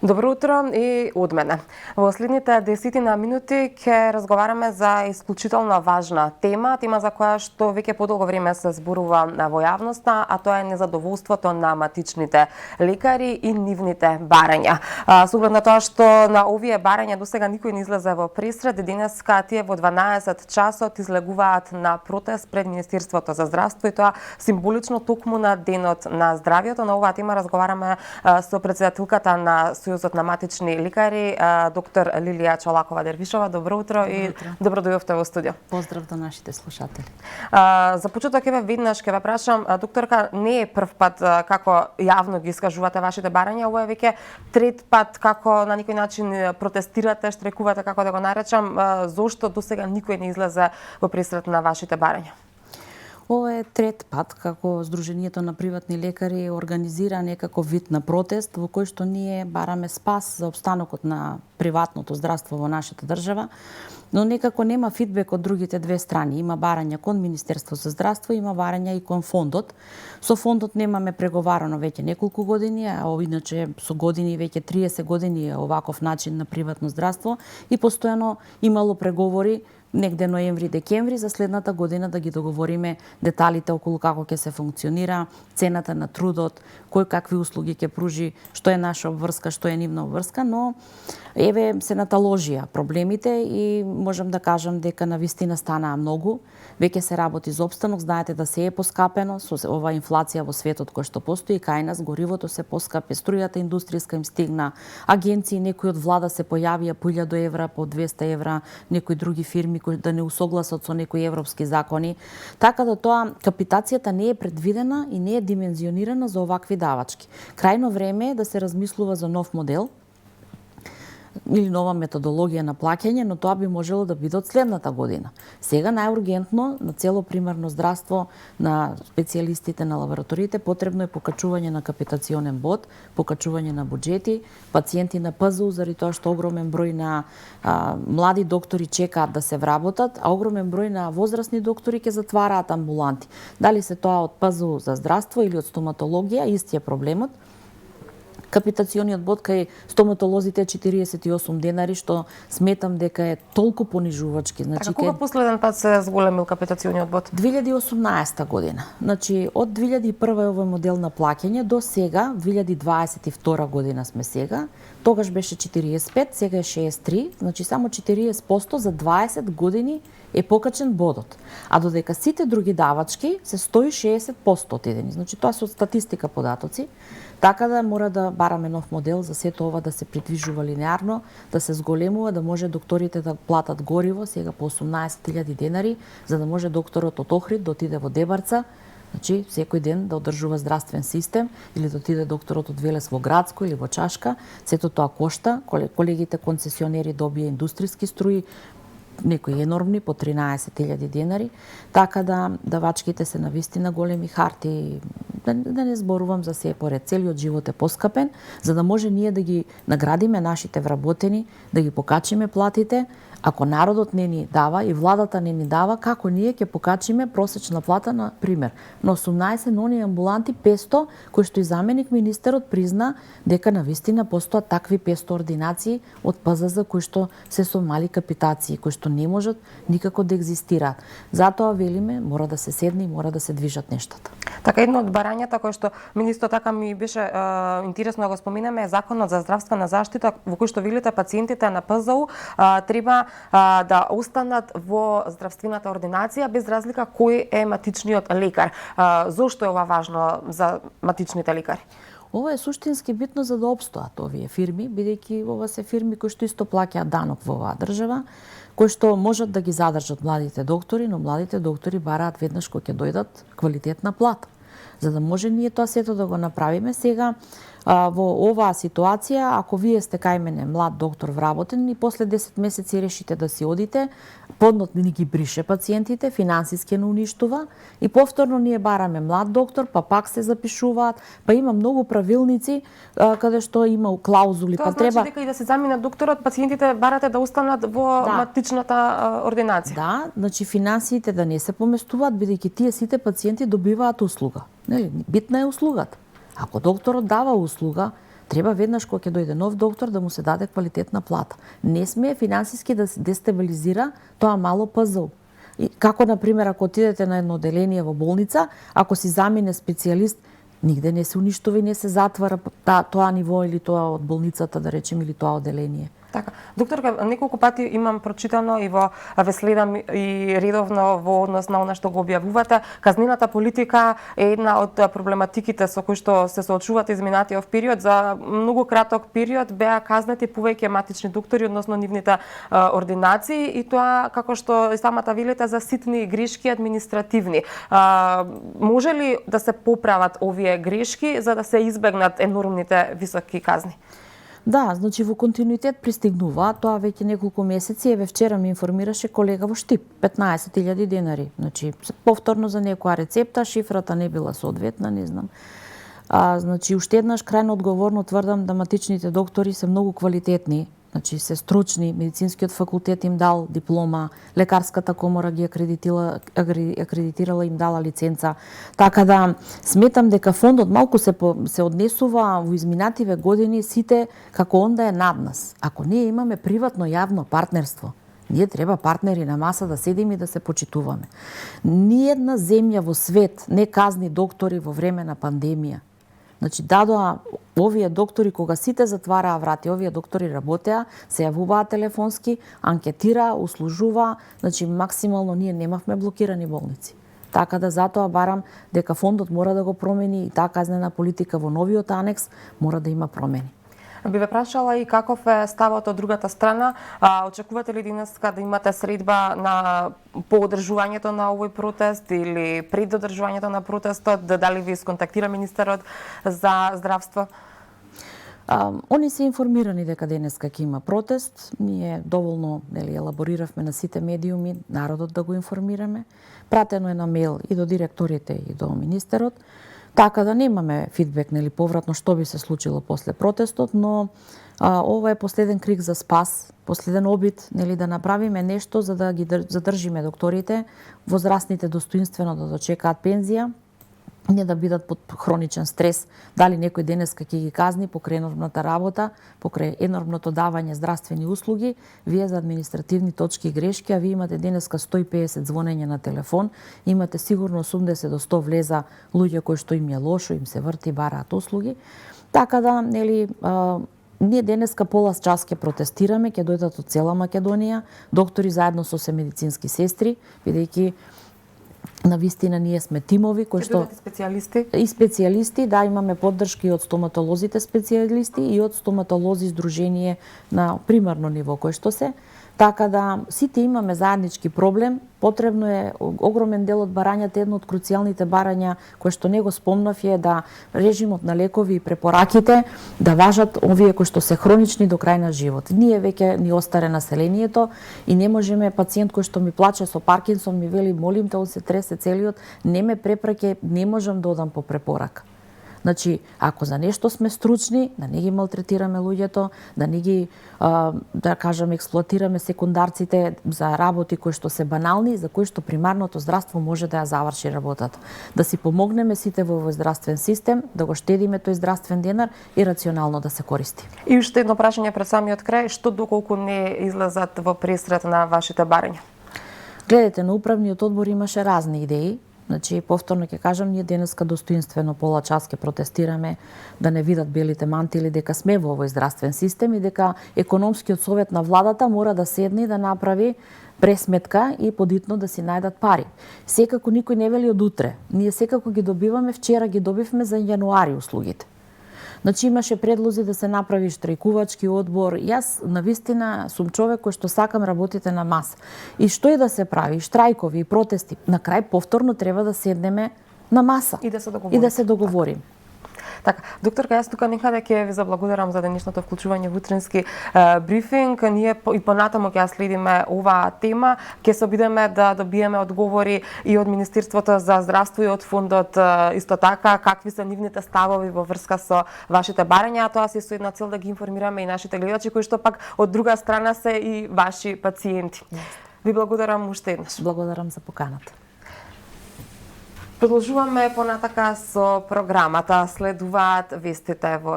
Добро утро и од мене. Во следните 10 минути ќе разговараме за исклучително важна тема за која што веќе подолго време се зборува во јавноста, а тоа е незадоволството на матичните лекари и нивните барања. Со оглед на тоа што на овие барања досега никој не излезе во пресред, денеска тие во 12 часот излегуваат на протест пред Министерството за здравство и тоа символично токму на денот на здравјето. На оваа тема разговараме со претседателката на Сојузот на матични лекари, доктор Лилија Чолакова-Дервишова. Добро утро и добро дојдовте во студио. Поздрав до нашите слушатели. За почеток веднаш ќе ве прашам, докторка, не е прв пат како јавно ги искажувате вашите барања, ова е веќе трет пат како на некој начин протестирате, штрекувате, како да го наречам, зошто досега никој не излезе во пресред на вашите барања? Ова е трет пат како Сдруженијето на приватни лекари организира некако вид на протест во кој што ние бараме спас за опстанокот на приватното здравство во нашата држава, но некако нема фидбек од другите две страни. Има барања кон Министерство за здравство, има барања и кон фондот. Со фондот немаме преговарано веќе неколку години, а иначе со години, веќе 30 години е оваков начин на приватно здравство и постојано имало преговори негде ноември-декември за следната година да ги договориме деталите околу како ќе се функционира, цената на трудот, кој какви услуги ќе пружи, што е наша обврска, што е нивна обврска, но еве се наталожија проблемите и можам да кажам дека навистина станаа многу. Веќе се работи за опстанок, знаете да се е поскапено со оваа инфлација во светот кој што постои, кај нас горивото се поскапе, струјата индустријска им стигна, агенции некои од влада се појавија по 1000 евра, по 200 евра, некои други фирми кои да не усогласат со некои европски закони. Така да тоа капитацијата не е предвидена и не е димензионирана за овакви давачки. Крајно време е да се размислува за нов модел или нова методологија на плаќање, но тоа би можело да биде од следната година. Сега најургентно на цело примарно здравство, на специјалистите, на лабораториите, потребно е покачување на капитационен бод, покачување на буџети, пациенти на ПЗУ, заради тоа што огромен број на млади доктори чекаат да се вработат, а огромен број на возрастни доктори ќе затвараат амбуланти. Дали се тоа од ПЗУ за здравство или од стоматологија, истиот проблемот. Капитациониот бод кај стоматолозите е 48 денари, што сметам дека е толку понижувачки. Значи, кога последен пат се зголемил капитациониот бод? 2018 година. Значи, од 2001 е овој модел на плаќање до сега, 2022 година сме сега, тогаш беше 45, сега е 63, значи само 40% за 20 години е покачен бодот. А додека сите други давачки се 160% отидени. Значи, тоа се од статистика податоци. Така да мора да бараме нов модел за сето ова да се придвижува линеарно, да се зголемува, да може докторите да платат гориво, сега по 18.000 денари, за да може докторот од Охрид да отиде во Дебарца, значи секој ден да одржува здравствен систем, или да отиде докторот од Велес во Градско или во Чашка. Сето тоа кошта, колегите концесионери добија индустријски струи, некои енормни, по 13.000 денари, така да давачките се навистина големи харти. Да не зборувам за се поред. Целиот живот е поскапен, за да може ние да ги наградиме нашите вработени, да ги покачиме платите. Ако народот не ни дава и владата не ни дава, како ние ќе покачиме просечна плата, на пример, на 18 нони амбуланти 500, кои што и заменик министерот призна дека навистина постојат такви 500 ординации од ПЗЗ кои што се со мали капитации, кои што не можат никако да екзистираат. Затоа велиме, мора да се седне и мора да се движат нештата. Така, едно од барањата кој што мене исто така ми беше интересно да го споменеме е Законот за здравствена заштита, во кој што велите пациентите на ПЗУ треба да останат во здравствената ординација без разлика кој е матичниот лекар. Зошто е ова важно за матичните лекари? Ова е суштински битно за да опстоат овие фирми, бидејќи ова се фирми кои што исто плаќаат данок во оваа држава, кои што можат да ги задржат младите доктори, но младите доктори бараат веднаш кога ќе дојдат квалитетна плата. За да може ние тоа сето да го направиме сега, во оваа ситуација, ако вие сте кај мене млад доктор вработен и после 10 месеци решите да си одите, поднот ни ги брише пациентите, финансиски не уништува и повторно ние бараме млад доктор, па пак се запишуваат, па има многу правилници каде што има клаузули, тоа значи дека и да се замине докторот, пациентите барате да останат во матичната ординација. Да, значи финансиите да не се поместуваат, бидејќи тие сите пациенти добиваат услуга. Нели, битна е услугата. Ако докторот дава услуга, Треба веднаш кога ќе дојде нов доктор да му се даде квалитетна плата. Не сме финансиски да се дестабилизира тоа мало ПЗУ. И како, например, ако отидете на едно оделение во болница, ако си замине специјалист, нигде не се уништува и не се затвара тоа ниво или тоа од болницата, да речем, или тоа оделение. Така. Докторка, неколку пати имам прочитано и ве следам и редовно во однос на она што го објавувате. Казнината политика е една од проблематиките со кои што се соочувате изминатиот период. За многу краток период беа казнети повеќе матични доктори, односно нивните ординации, и тоа, како што и самата велите, за ситни грешки административни. Може ли да се поправат овие грешки за да се избегнат енормните високи казни? Да, значи во континуитет пристигнува, тоа веќе неколку месеци, еве вчера ми информираше колега во Штип, 15.000 денари. Значи, повторно за некоја рецепта, шифрата не била соодветна, не знам. Значи, уште еднаш крајно одговорно тврдам да матичните доктори се многу квалитетни, значи се стручни, медицинскиот факултет им дал диплома, лекарската комора ги акредитирала, им дала лиценца. Така да сметам дека фондот малку се однесува во изминативе години сите како онда е над нас. Ако ние имаме приватно јавно партнерство, ние треба партнери на маса да седиме и да се почитуваме. Ниедна земја во свет не казни доктори во време на пандемија. Значи, дадоа овие доктори, кога сите затвараа врати, овие доктори работеа, се јавуваа телефонски, анкетираа, услужуваа, значи максимално ние немавме блокирани болници. Така да затоа барам дека фондот мора да го промени и таа казнена политика во новиот анекс мора да има промени. Би ве прашала и каков е ставот од другата страна. Очекувате ли денеска да имате средба по одржувањето на овој протест или пред одржувањето на протестот? Дали ви сконтактира министерот за здравство? Они се информирани дека денеска ќе има протест. Ние доволно елабориравме на сите медиуми народот да го информираме. Пратено е на мејл и до директорите и до министерот. Така да немаме фидбек, повратно што би се случило после протестот, но ова е последен крик за спас, последен обид, да направиме нешто за да ги задржиме докторите, возрастните достоинствено да дочекаат пензија, не да бидат под хроничен стрес, дали некој денеска ќе ги казни покрај енормната работа, покрај енормното давање здравствени услуги, вие за административни точки и грешки, а вие имате денеска 150 звонење на телефон, имате сигурно 80 до 100 влеза луѓе кои што им е лошо, им се врти, бараат услуги. Така да, ние денеска полас час ќе протестираме, ќе дојдат од цела Македонија, доктори заедно со се медицински сестри, бидејќи на вистина ние сме тимови кои што специјалисти, да, имаме поддршки од стоматолозите специјалисти и од стоматолози здружение на примарно ниво кој што се. Така да сите имаме заеднички проблем, потребно е огромен дел од барањата, едно од круцијалните барања кои што не го спомнав е да режимот на лекови и препораките да важат овие кои што се хронични до крај на живот. Ние веќе ни остаре населението и не можеме пациент кој што ми плаче со Паркинсон ми вели молим те, он се тресе целиот, не ме препраќај, не можам да одам по препорака. Значи, ако за нешто сме стручни, да не ги малтретираме луѓето, да не ги, да кажам, експлоатираме секундарците за работи кои што се банални, за кои што примарното здравство може да ја заврши работата. Да си помогнеме сите во овој здравствен систем, да го штедиме тој здравствен денар и рационално да се користи. И уште едно прашање пред самиот крај, што доколку не излезат во пресрет на вашите барања? Гледате, на управниот одбор имаше разни идеи. Значи, повторно ќе кажам, ние денеска достоинствено пола час ќе протестираме да не видат белите мантили дека сме во овој здравствен систем и дека економскиот совет на владата мора да седне и да направи пресметка и подитно да си најдат пари. Секако никој не вели од утре. Ние секако ги добиваме, вчера ги добивме за јануари услугите. Значи имаше предлози да се направи штрајкувачки одбор. Јас навистина сум човек кој што сакам работите на маса. И што и да се прави, штрајкови и протести, на крај повторно треба да седнеме на маса и да се договорим. Така, докторка, јас тука некаде ќе ви заблагодарам за денешното вклучување во утрински брифинг. Ние и понатаму ќе следиме оваа тема, ќе се обидеме да добиеме одговори и од Министерството за здравство и од фондот исто така, какви се нивните ставови во врска со вашите барања, а тоа се со една цел да ги информираме и нашите гледачи кои што пак од друга страна се и ваши пациенти. Ви благодарам уште еднаш. Благодарам за поканата. Продолжуваме понатака со програмата. Следуваат вестите во